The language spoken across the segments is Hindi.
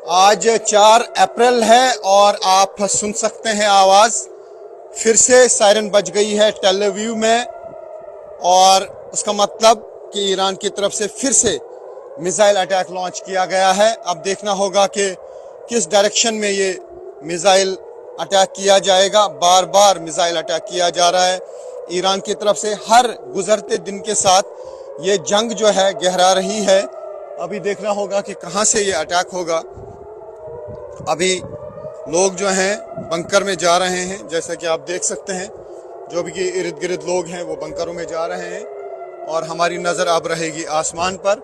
आज 4 अप्रैल है और आप सुन सकते हैं आवाज़। फिर से सायरन बज गई है टेल अवीव में और उसका मतलब कि ईरान की तरफ से फिर से मिसाइल अटैक लॉन्च किया गया है। अब देखना होगा कि किस डायरेक्शन में ये मिसाइल अटैक किया जाएगा। बार बार मिसाइल अटैक किया जा रहा है ईरान की तरफ से। हर गुजरते दिन के साथ ये जंग जो है गहरा रही है। अभी देखना होगा कि कहाँ से ये अटैक होगा। अभी लोग जो हैं बंकर में जा रहे हैं, जैसा कि आप देख सकते हैं। जो भी ये इर्द गिर्द लोग हैं वो बंकरों में जा रहे हैं और हमारी नज़र अब रहेगी आसमान पर।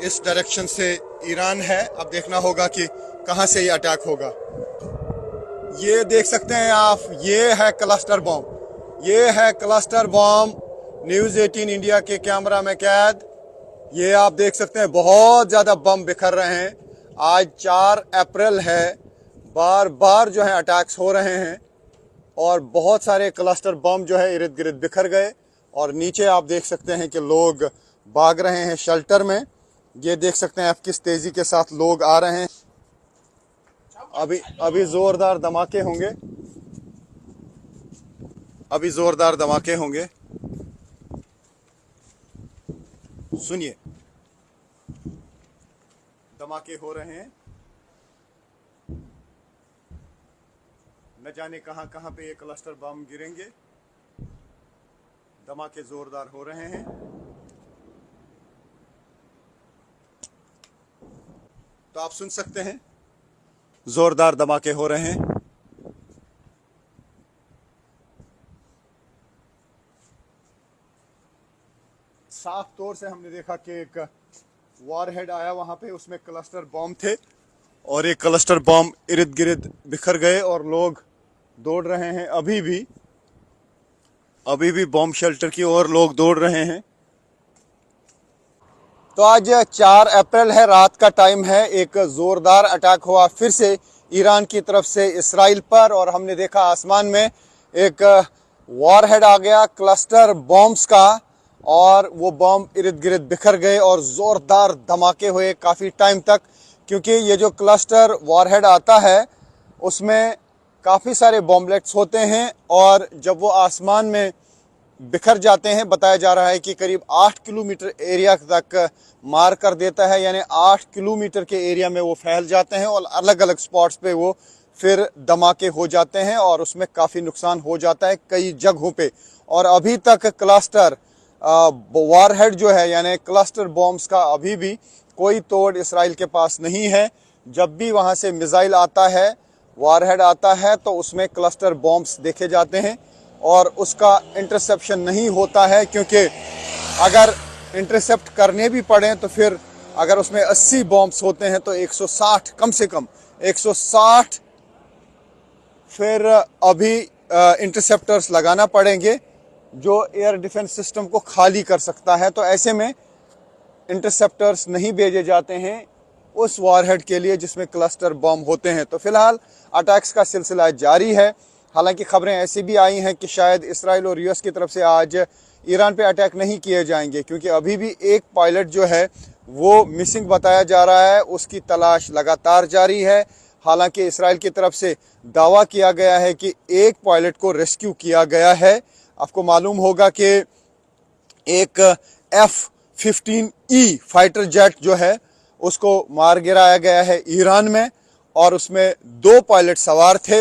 इस डायरेक्शन से ईरान है। अब देखना होगा कि कहाँ से ये अटैक होगा। ये देख सकते हैं आप, ये है क्लस्टर बॉम्ब। ये है क्लस्टर बॉम्ब न्यूज़ 18 इंडिया के कैमरा में कैद। ये आप देख सकते हैं बहुत ज़्यादा बम बिखर रहे हैं। आज 4 अप्रैल है। बार बार जो है अटैक्स हो रहे हैं और बहुत सारे क्लस्टर बम जो है इर्द गिर्द बिखर गए और नीचे आप देख सकते हैं कि लोग भाग रहे हैं शेल्टर में। ये देख सकते हैं आप किस तेज़ी के साथ लोग आ रहे हैं। अभी ज़ोरदार धमाके होंगे। अभी ज़ोरदार धमाके होंगे। सुनिए, धमाके हो रहे हैं। न जाने कहां कहां पे ये क्लस्टर बम गिरेंगे। धमाके जोरदार हो रहे हैं। तो आप सुन सकते हैं जोरदार धमाके हो रहे हैं। साफ तौर से हमने देखा कि एक वॉरहेड आया वहां पे, उसमें क्लस्टर बॉम्ब थे और एक क्लस्टर बॉम्ब इर्द गिर्द बिखर गए और लोग दौड़ रहे हैं। अभी भी बॉम्ब शेल्टर की ओर लोग दौड़ रहे हैं। तो आज 4 अप्रैल है, रात का टाइम है। एक जोरदार अटैक हुआ फिर से ईरान की तरफ से इसराइल पर और हमने देखा आसमान में एक वॉरहेड आ गया क्लस्टर बॉम्ब्स का और वो बॉम्ब इर्द गिर्द बिखर गए और जोरदार धमाके हुए काफ़ी टाइम तक। क्योंकि ये जो क्लस्टर वॉरहेड आता है उसमें काफ़ी सारे बॉम्बलेट्स होते हैं और जब वो आसमान में बिखर जाते हैं, बताया जा रहा है कि करीब 8 किलोमीटर एरिया तक मार कर देता है। यानी 8 किलोमीटर के एरिया में वो फैल जाते हैं और अलग अलग स्पॉट्स पे वो फिर धमाके हो जाते हैं और उसमें काफ़ी नुकसान हो जाता है कई जगहों पे। और अभी तक क्लस्टर वॉरहेड जो है यानी क्लस्टर बॉम्ब्स का अभी भी कोई तोड़ इसराइल के पास नहीं है। जब भी वहाँ से मिसाइल आता है, वॉरहेड आता है, तो उसमें क्लस्टर बॉम्ब्स देखे जाते हैं और उसका इंटरसेप्शन नहीं होता है। क्योंकि अगर इंटरसेप्ट करने भी पड़े तो फिर अगर उसमें 80 बॉम्ब्स होते हैं तो 160, कम से कम 160 फिर अभी इंटरसेप्टर्स लगाना पड़ेंगे जो एयर डिफेंस सिस्टम को खाली कर सकता है। तो ऐसे में इंटरसेप्टर्स नहीं भेजे जाते हैं उस वॉरहेड के लिए जिसमें क्लस्टर बॉम्ब होते हैं। तो फिलहाल अटैक्स का सिलसिला जारी है। हालांकि खबरें ऐसी भी आई हैं कि शायद इसराइल और यूएस की तरफ से आज ईरान पे अटैक नहीं किए जाएंगे, क्योंकि अभी भी एक पायलट जो है वो मिसिंग बताया जा रहा है। उसकी तलाश लगातार जारी है। हालांकि इसराइल की तरफ से दावा किया गया है कि एक पायलट को रेस्क्यू किया गया है। आपको मालूम होगा कि एक F-15E फाइटर जेट जो है उसको मार गिराया गया है ईरान में और उसमें 2 पायलट सवार थे।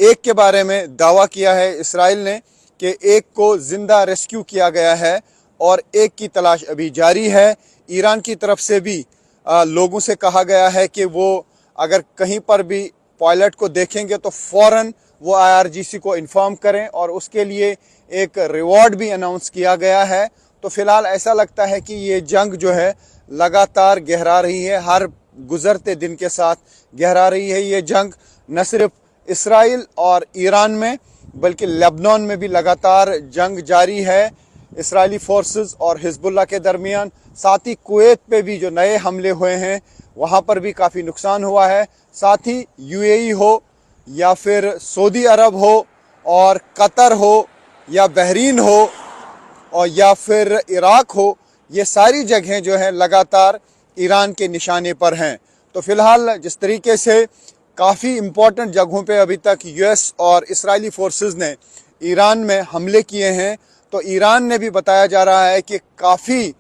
एक के बारे में दावा किया है इसराइल ने कि एक को जिंदा रेस्क्यू किया गया है और एक की तलाश अभी जारी है। ईरान की तरफ से भी लोगों से कहा गया है कि वो अगर कहीं पर भी पायलट को देखेंगे तो फौरन वो IRGC को इन्फॉर्म करें और उसके लिए एक रिवॉर्ड भी अनाउंस किया गया है। तो फिलहाल ऐसा लगता है कि ये जंग जो है लगातार गहरा रही है, हर गुजरते दिन के साथ गहरा रही है ये जंग। न सिर्फ इसराइल और ईरान में बल्कि लेबनान में भी लगातार जंग जारी है इसराइली फोर्सेस और हिजबुल्लाह के दरमियान। साथ ही कुवैत पे भी जो नए हमले हुए हैं वहाँ पर भी काफ़ी नुकसान हुआ है। साथ ही UAE हो या फिर सऊदी अरब हो और कतर हो या बहरीन हो और या फिर इराक हो, ये सारी जगहें जो हैं लगातार ईरान के निशाने पर हैं। तो फिलहाल जिस तरीके से काफ़ी इम्पोर्टेंट जगहों पे अभी तक यूएस और इजरायली फोर्सेस ने ईरान में हमले किए हैं, तो ईरान ने भी बताया जा रहा है कि काफ़ी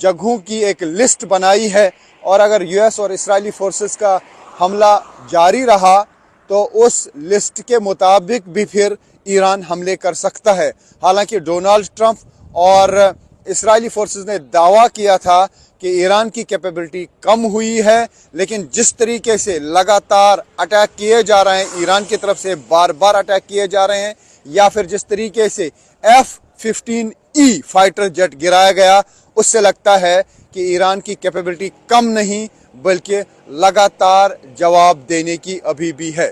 जगहों की एक लिस्ट बनाई है और अगर यूएस और इजरायली फोर्सेस का हमला जारी रहा तो उस लिस्ट के मुताबिक भी फिर ईरान हमले कर सकता है। हालांकि डोनाल्ड ट्रंप और इजरायली फोर्सेस ने दावा किया था कि ईरान की कैपेबिलिटी कम हुई है, लेकिन जिस तरीके से लगातार अटैक किए जा रहे हैं, ईरान की तरफ से बार बार अटैक किए जा रहे हैं, या फिर जिस तरीके से F-15E फाइटर जेट गिराया गया, उससे लगता है कि ईरान की कैपेबिलिटी कम नहीं बल्कि लगातार जवाब देने की अभी भी है।